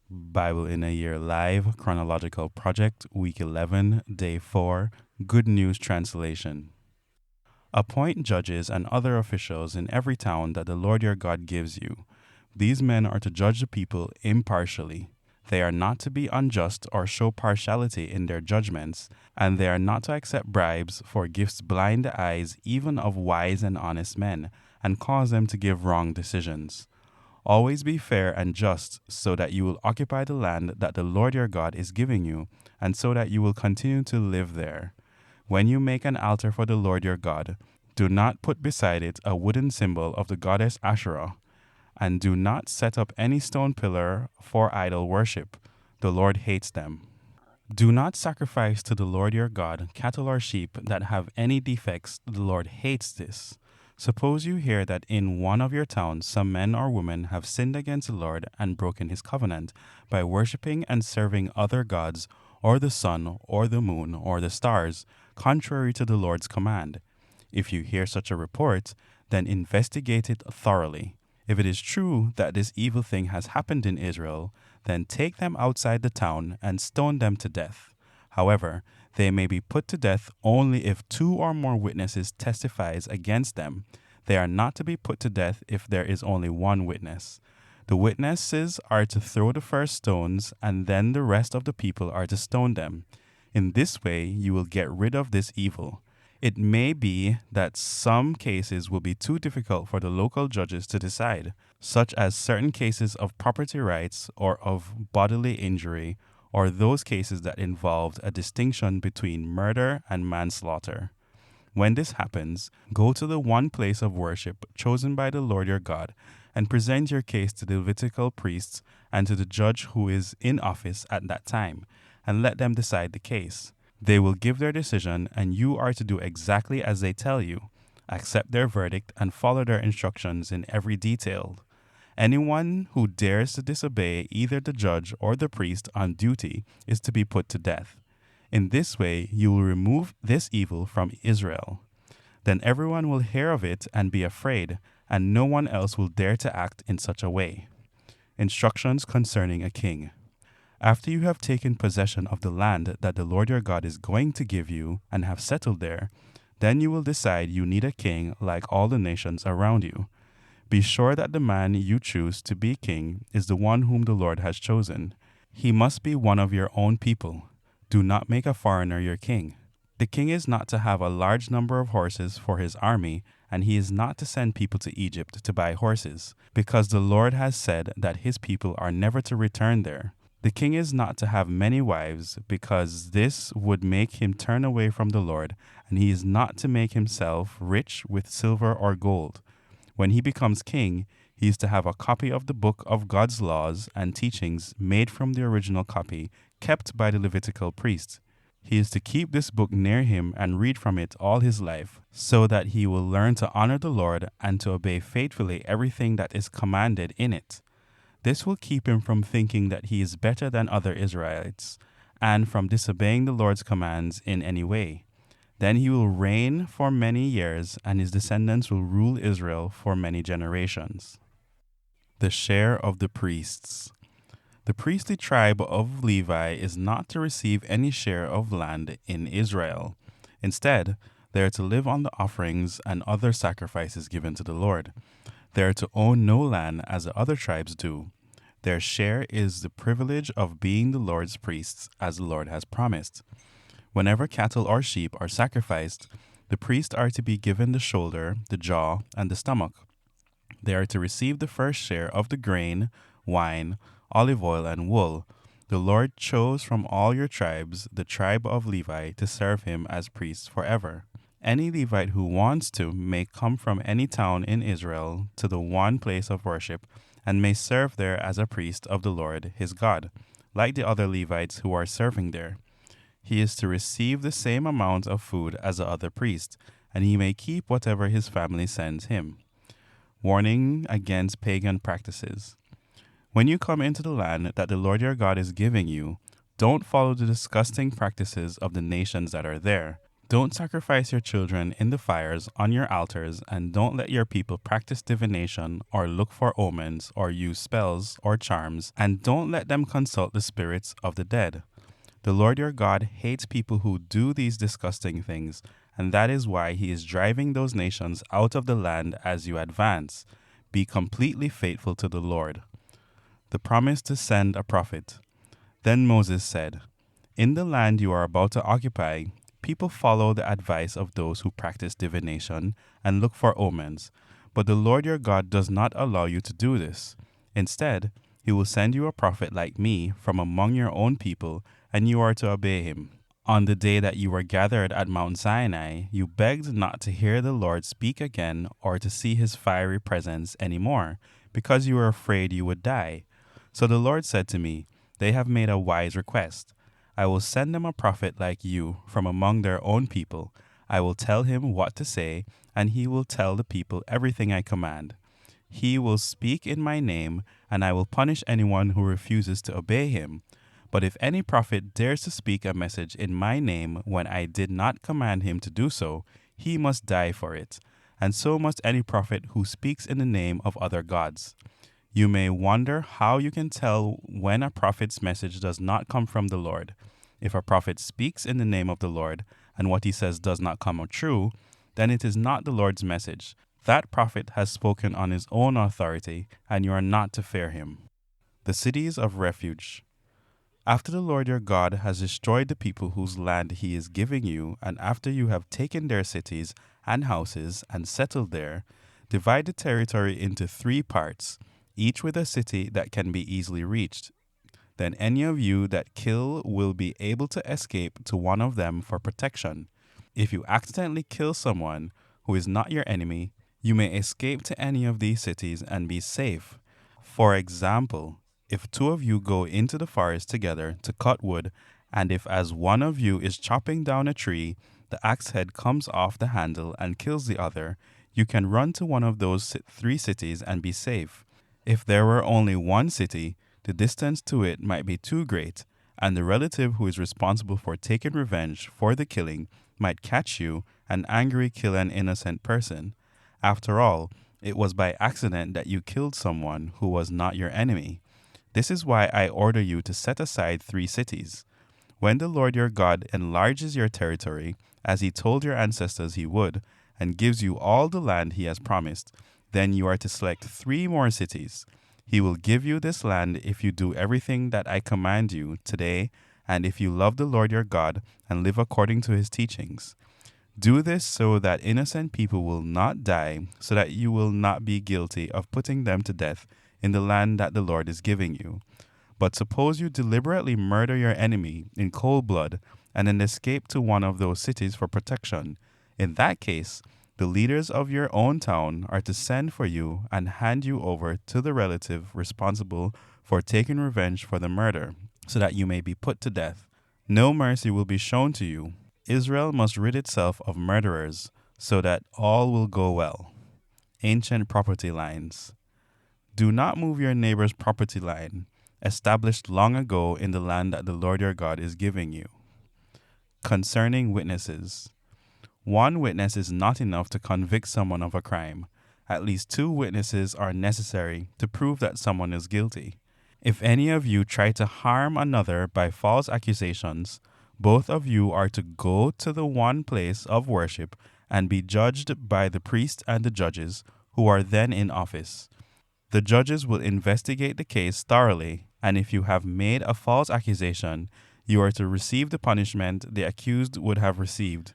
Bible in a Year Live Chronological Project, Week 11, Day 4, Good News Translation. Appoint judges and other officials in every town that the Lord your God gives you. These men are to judge the people impartially. They are not to be unjust or show partiality in their judgments, and they are not to accept bribes, for gifts blind the eyes even of wise and honest men, and cause them to give wrong decisions. Always be fair and just, so that you will occupy the land that the Lord your God is giving you, and so that you will continue to live there. When you make an altar for the Lord your God, do not put beside it a wooden symbol of the goddess Asherah, and do not set up any stone pillar for idol worship. The Lord hates them. Do not sacrifice to the Lord your God cattle or sheep that have any defects. The Lord hates this. Suppose you hear that in one of your towns some men or women have sinned against the Lord and broken his covenant by worshiping and serving other gods, or the sun, or the moon, or the stars, contrary to the Lord's command. If you hear such a report, then investigate it thoroughly. If it is true that this evil thing has happened in Israel, then take them outside the town and stone them to death. However, they may be put to death only if 2 or more witnesses testifies against them. They are not to be put to death if there is only 1 witness. The witnesses are to throw the first stones, and then the rest of the people are to stone them. In this way you will get rid of this evil. It may be that some cases will be too difficult for the local judges to decide, such as certain cases of property rights or of bodily injury, or those cases that involved a distinction between murder and manslaughter. When this happens, go to the one place of worship chosen by the Lord your God, and present your case to the Levitical priests and to the judge who is in office at that time, and let them decide the case. They will give their decision, and you are to do exactly as they tell you. Accept their verdict and follow their instructions in every detail. Anyone who dares to disobey either the judge or the priest on duty is to be put to death. In this way, you will remove this evil from Israel. Then everyone will hear of it and be afraid, and no one else will dare to act in such a way. Instructions concerning a king. After you have taken possession of the land that the Lord your God is going to give you and have settled there, then you will decide you need a king like all the nations around you. Be sure that the man you choose to be king is the one whom the Lord has chosen. He must be one of your own people. Do not make a foreigner your king. The king is not to have a large number of horses for his army, and he is not to send people to Egypt to buy horses, because the Lord has said that his people are never to return there. The king is not to have many wives, because this would make him turn away from the Lord, and he is not to make himself rich with silver or gold. When he becomes king, he is to have a copy of the book of God's laws and teachings made from the original copy, kept by the Levitical priest. He is to keep this book near him and read from it all his life, so that he will learn to honor the Lord and to obey faithfully everything that is commanded in it. This will keep him from thinking that he is better than other Israelites, and from disobeying the Lord's commands in any way. Then he will reign for many years, and his descendants will rule Israel for many generations. The share of the priests. The priestly tribe of Levi is not to receive any share of land in Israel. Instead, they are to live on the offerings and other sacrifices given to the Lord. They are to own no land as the other tribes do. Their share is the privilege of being the Lord's priests, as the Lord has promised. Whenever cattle or sheep are sacrificed, the priests are to be given the shoulder, the jaw, and the stomach. They are to receive the first share of the grain, wine, olive oil, and wool. The Lord chose from all your tribes the tribe of Levi to serve him as priests forever. Any Levite who wants to may come from any town in Israel to the one place of worship and may serve there as a priest of the Lord his God, like the other Levites who are serving there. He is to receive the same amount of food as the other priest, and he may keep whatever his family sends him. Warning against pagan practices. When you come into the land that the Lord your God is giving you, don't follow the disgusting practices of the nations that are there. Don't sacrifice your children in the fires on your altars, and don't let your people practice divination or look for omens or use spells or charms, and don't let them consult the spirits of the dead. The Lord your God hates people who do these disgusting things, and that is why he is driving those nations out of the land as you advance. Be completely faithful to the Lord. The promise to send a prophet. Then Moses said, in the land you are about to occupy, people follow the advice of those who practice divination and look for omens, but the Lord your God does not allow you to do this. Instead, he will send you a prophet like me from among your own people, and you are to obey him. On the day that you were gathered at Mount Sinai, you begged not to hear the Lord speak again or to see his fiery presence anymore, because you were afraid you would die. So the Lord said to me, they have made a wise request. I will send them a prophet like you from among their own people. I will tell him what to say, and he will tell the people everything I command. He will speak in my name, and I will punish anyone who refuses to obey him. But if any prophet dares to speak a message in my name when I did not command him to do so, he must die for it. And so must any prophet who speaks in the name of other gods. You may wonder how you can tell when a prophet's message does not come from the Lord. If a prophet speaks in the name of the Lord, and what he says does not come true, then it is not the Lord's message. That prophet has spoken on his own authority, and you are not to fear him. The cities of refuge. After the Lord your God has destroyed the people whose land he is giving you, and after you have taken their cities and houses and settled there, divide the territory into 3 parts, each with a city that can be easily reached. Then any of you that kill will be able to escape to one of them for protection. If you accidentally kill someone who is not your enemy, you may escape to any of these cities and be safe. For example, if 2 of you go into the forest together to cut wood, and if as one of you is chopping down a tree, the axe head comes off the handle and kills the other, you can run to one of those 3 cities and be safe. If there were only one city, the distance to it might be too great, and the relative who is responsible for taking revenge for the killing might catch you and angrily kill an innocent person. After all, it was by accident that you killed someone who was not your enemy. This is why I order you to set aside 3 cities. When the Lord your God enlarges your territory, as he told your ancestors he would, and gives you all the land he has promised, then you are to select 3 more cities. He will give you this land if you do everything that I command you today, and if you love the Lord your God and live according to his teachings. Do this so that innocent people will not die, so that you will not be guilty of putting them to death in the land that the Lord is giving you. But suppose you deliberately murder your enemy in cold blood and then escape to one of those cities for protection. In that case, the leaders of your own town are to send for you and hand you over to the relative responsible for taking revenge for the murder, so that you may be put to death. No mercy will be shown to you. Israel must rid itself of murderers, so that all will go well. Ancient property lines. Do not move your neighbor's property line, established long ago in the land that the Lord your God is giving you. Concerning witnesses. 1 witness is not enough to convict someone of a crime. At least 2 witnesses are necessary to prove that someone is guilty. If any of you try to harm another by false accusations, both of you are to go to the one place of worship and be judged by the priest and the judges, who are then in office. The judges will investigate the case thoroughly, and if you have made a false accusation, you are to receive the punishment the accused would have received.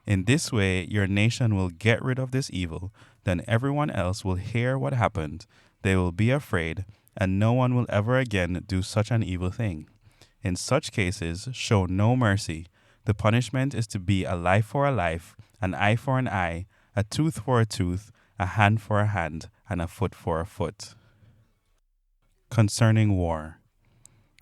In this way, your nation will get rid of this evil. Then everyone else will hear what happened. They will be afraid, and no one will ever again do such an evil thing. In such cases, show no mercy. The punishment is to be a life for a life, an eye for an eye, a tooth for a tooth, a hand for a hand, and a foot for a foot. Concerning war.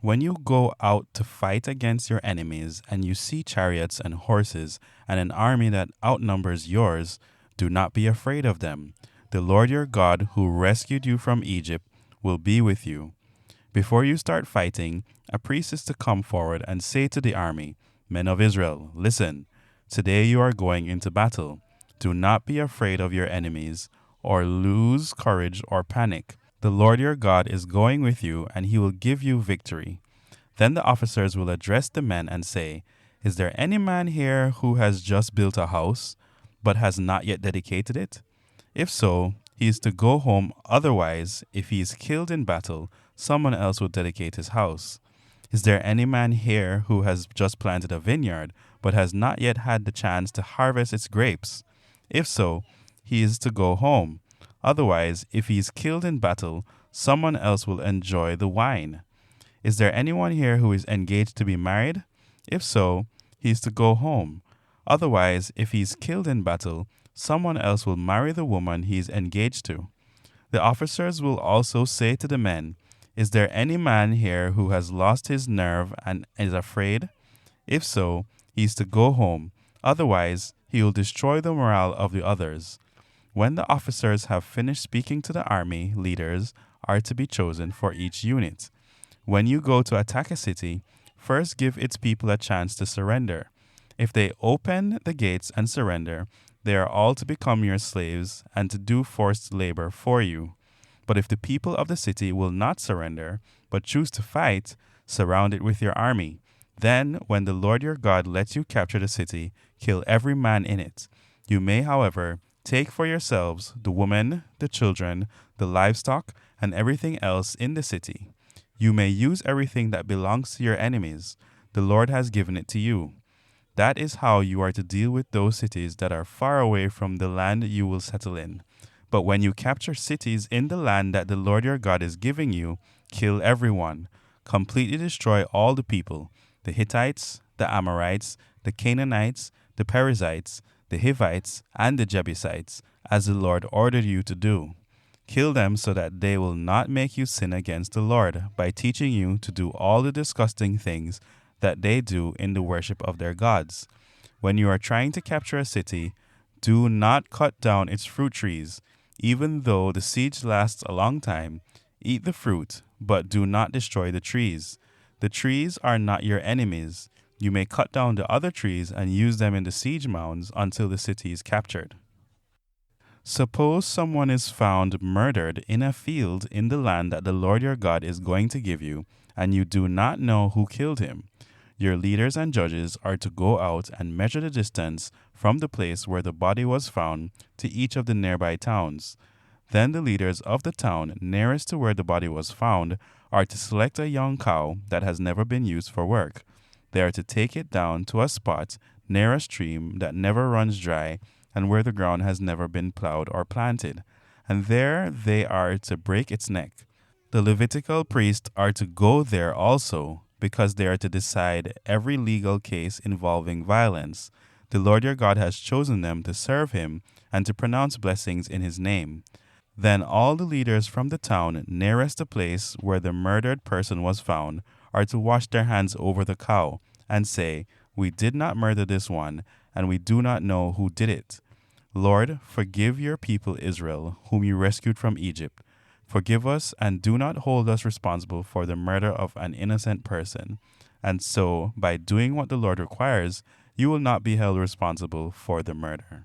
When you go out to fight against your enemies and you see chariots and horses and an army that outnumbers yours, do not be afraid of them. The Lord your God, who rescued you from Egypt, will be with you. Before you start fighting, a priest is to come forward and say to the army, Men of Israel, listen. Today you are going into battle. Do not be afraid of your enemies, or lose courage or panic. The Lord your God is going with you, and he will give you victory. Then the officers will address the men and say, Is there any man here who has just built a house, but has not yet dedicated it? If so, he is to go home. Otherwise, if he is killed in battle, someone else will dedicate his house. Is there any man here who has just planted a vineyard, but has not yet had the chance to harvest its grapes? If so, he is to go home. Otherwise, if he is killed in battle, someone else will enjoy the wine. Is there anyone here who is engaged to be married? If so, he is to go home. Otherwise, if he is killed in battle, someone else will marry the woman he is engaged to. The officers will also say to the men, Is there any man here who has lost his nerve and is afraid? If so, he is to go home. Otherwise, he will destroy the morale of the others. When the officers have finished speaking to the army, leaders are to be chosen for each unit. When you go to attack a city, first give its people a chance to surrender. If they open the gates and surrender, they are all to become your slaves and to do forced labor for you. But if the people of the city will not surrender, but choose to fight, surround it with your army. Then, when the Lord your God lets you capture the city, kill every man in it. You may, however, take for yourselves the women, the children, the livestock, and everything else in the city. You may use everything that belongs to your enemies. The Lord has given it to you. That is how you are to deal with those cities that are far away from the land you will settle in. But when you capture cities in the land that the Lord your God is giving you, kill everyone. Completely destroy all the people, the Hittites, the Amorites, the Canaanites, the Perizzites, the Hivites, and the Jebusites, as the Lord ordered you to do. Kill them so that they will not make you sin against the Lord by teaching you to do all the disgusting things that they do in the worship of their gods. When you are trying to capture a city, do not cut down its fruit trees. Even though the siege lasts a long time, eat the fruit, but do not destroy the trees. The trees are not your enemies. You may cut down the other trees and use them in the siege mounds until the city is captured. Suppose someone is found murdered in a field in the land that the Lord your God is going to give you, and you do not know who killed him. Your leaders and judges are to go out and measure the distance from the place where the body was found to each of the nearby towns. Then the leaders of the town nearest to where the body was found are to select a young cow that has never been used for work. They are to take it down to a spot near a stream that never runs dry and where the ground has never been plowed or planted, and there they are to break its neck. The Levitical priests are to go there also, because they are to decide every legal case involving violence. The Lord your God has chosen them to serve him and to pronounce blessings in his name. Then all the leaders from the town nearest the place where the murdered person was found are to wash their hands over the cow and say, We did not murder this one, and we do not know who did it. Lord, forgive your people Israel, whom you rescued from Egypt. Forgive us and do not hold us responsible for the murder of an innocent person. And so, by doing what the Lord requires, you will not be held responsible for the murder.